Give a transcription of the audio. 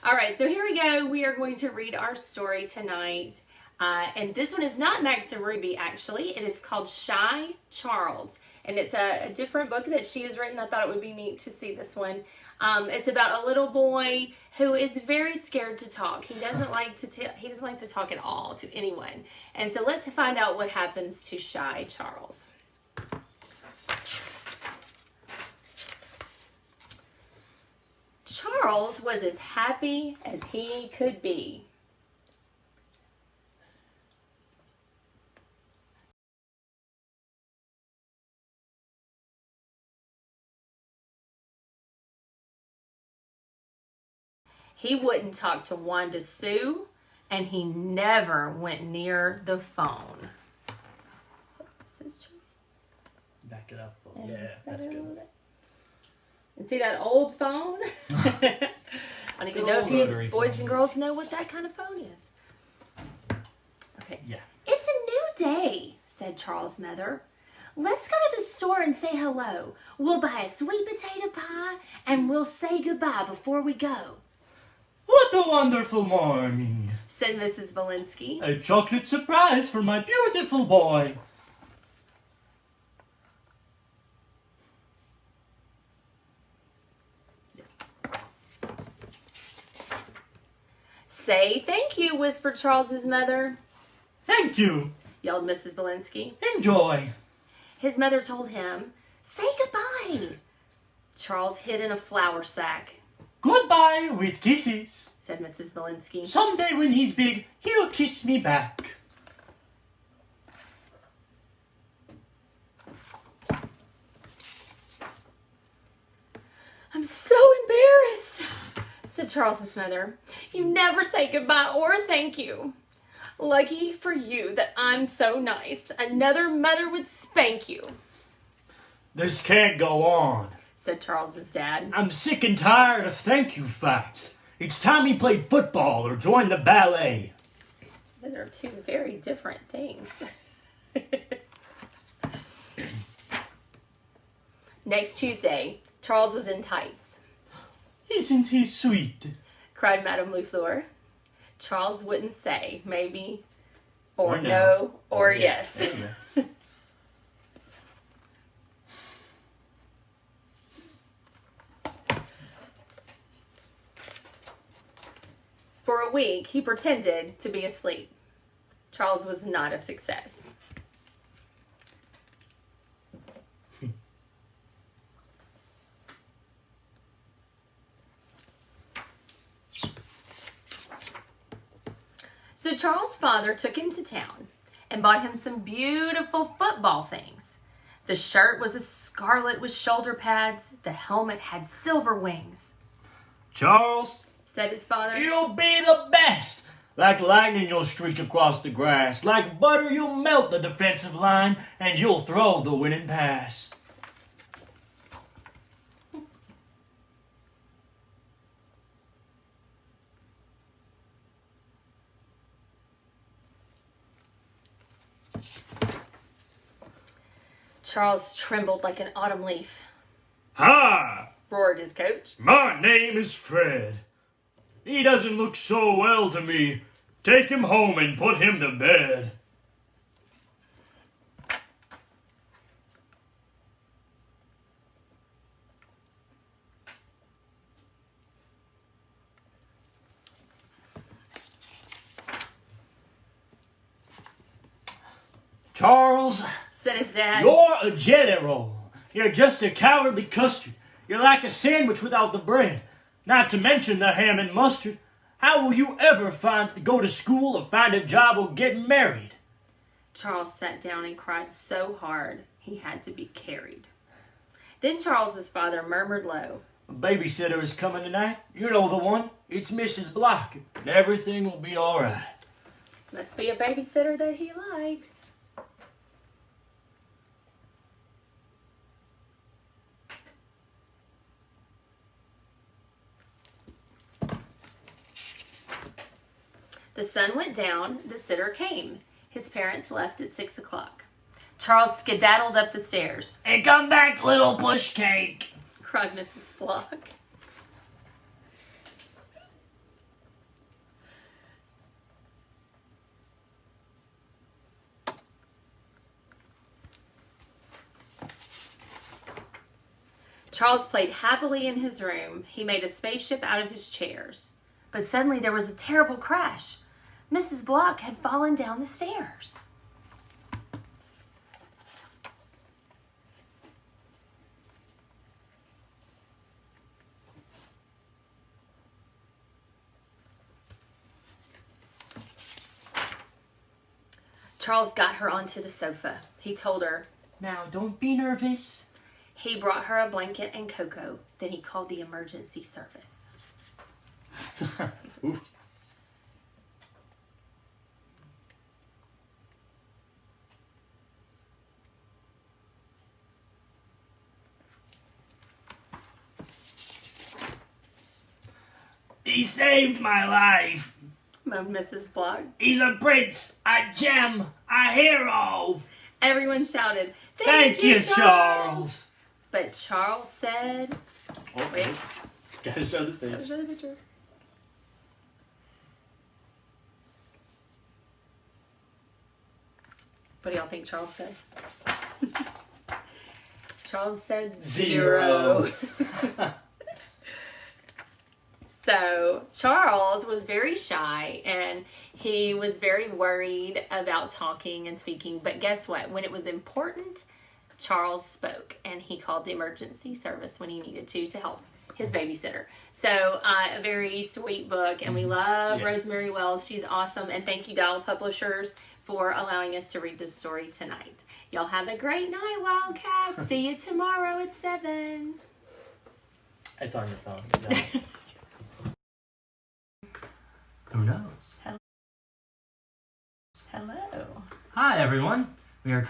All right, so here we go. We are going to read our story tonight. And this one is not Max and Ruby, actually. It is called Shy Charles. And it's a different book that she has written. I thought it would be neat to see this one. It's about a little boy who is very scared to talk. He doesn't like to talk at all to anyone. And so let's find out what happens to Shy Charles. Charles was as happy as he could be. He wouldn't talk to Wanda Sue, and he never went near the phone. So this is Charles. Back it up. Yeah, that's good. And see that old phone? I don't even know if you boys and girls know what that kind of phone is. Okay. Yeah. It's a new day, said Charles' mother. Let's go to the store and say hello. We'll buy a sweet potato pie and we'll say goodbye before we go. What a wonderful morning, said Mrs. Valinsky. A chocolate surprise for my beautiful boy. Say thank you, whispered Charles's mother. Thank you, yelled Mrs. Valinsky. Enjoy. His mother told him, say goodbye. Charles hid in a flour sack. Goodbye with kisses, said Mrs. Valinsky. Someday when he's big, he'll kiss me back. I'm so embarrassed, said Charles's mother. You never say goodbye or thank you. Lucky for you that I'm so nice. Another mother would spank you. This can't go on, said Charles's dad. I'm sick and tired of thank you fights. It's time he played football or joined the ballet. Those are two very different things. Next Tuesday, Charles was in tights. Isn't he sweet? Cried Madame Loufleur. Charles wouldn't say maybe, or no, or yes. For a week, he pretended to be asleep. Charles was not a success. So Charles' father took him to town and bought him some beautiful football things. The shirt was a scarlet with shoulder pads. The helmet had silver wings. Charles, said his father, you'll be the best. Like lightning you'll streak across the grass. Like butter you'll melt the defensive line and you'll throw the winning pass. Charles trembled like an autumn leaf. Ha! Roared his coach. My name is Fred. He doesn't look so well to me. Take him home and put him to bed. Charles, said his dad, you're a jelly roll. You're just a cowardly custard. You're like a sandwich without the bread. Not to mention the ham and mustard. How will you ever go to school or find a job or get married? Charles sat down and cried so hard he had to be carried. Then Charles's father murmured low, A babysitter is coming tonight. You know the one. It's Mrs. Block. And everything will be all right. Must be a babysitter that he likes. The sun went down, the sitter came. His parents left at 6 o'clock. Charles skedaddled up the stairs. And come back, little push cake, cried Mrs. Block. Charles played happily in his room. He made a spaceship out of his chairs. But suddenly there was a terrible crash. Mrs. Block had fallen down the stairs. Charles got her onto the sofa. He told her, Now, don't be nervous. He brought her a blanket and cocoa. Then he called the emergency service. He saved my life. Moaned Mrs. Block. He's a prince, a gem, a hero. Everyone shouted, Thank you, Charles. But Charles said, Oh, wait, gotta show this gotta page. show the picture. What do y'all think Charles said? Charles said 0. So Charles was very shy and he was very worried about talking and speaking. But guess what? When it was important, Charles spoke and he called the emergency service when he needed to help his babysitter. So a very sweet book, and we love Rosemary Wells. She's awesome. And thank you, Dial Publishers, for allowing us to read this story tonight. Y'all have a great night, Wildcats. See you tomorrow at 7. It's on your phone. No. Who knows? Hello. Hi, everyone. We are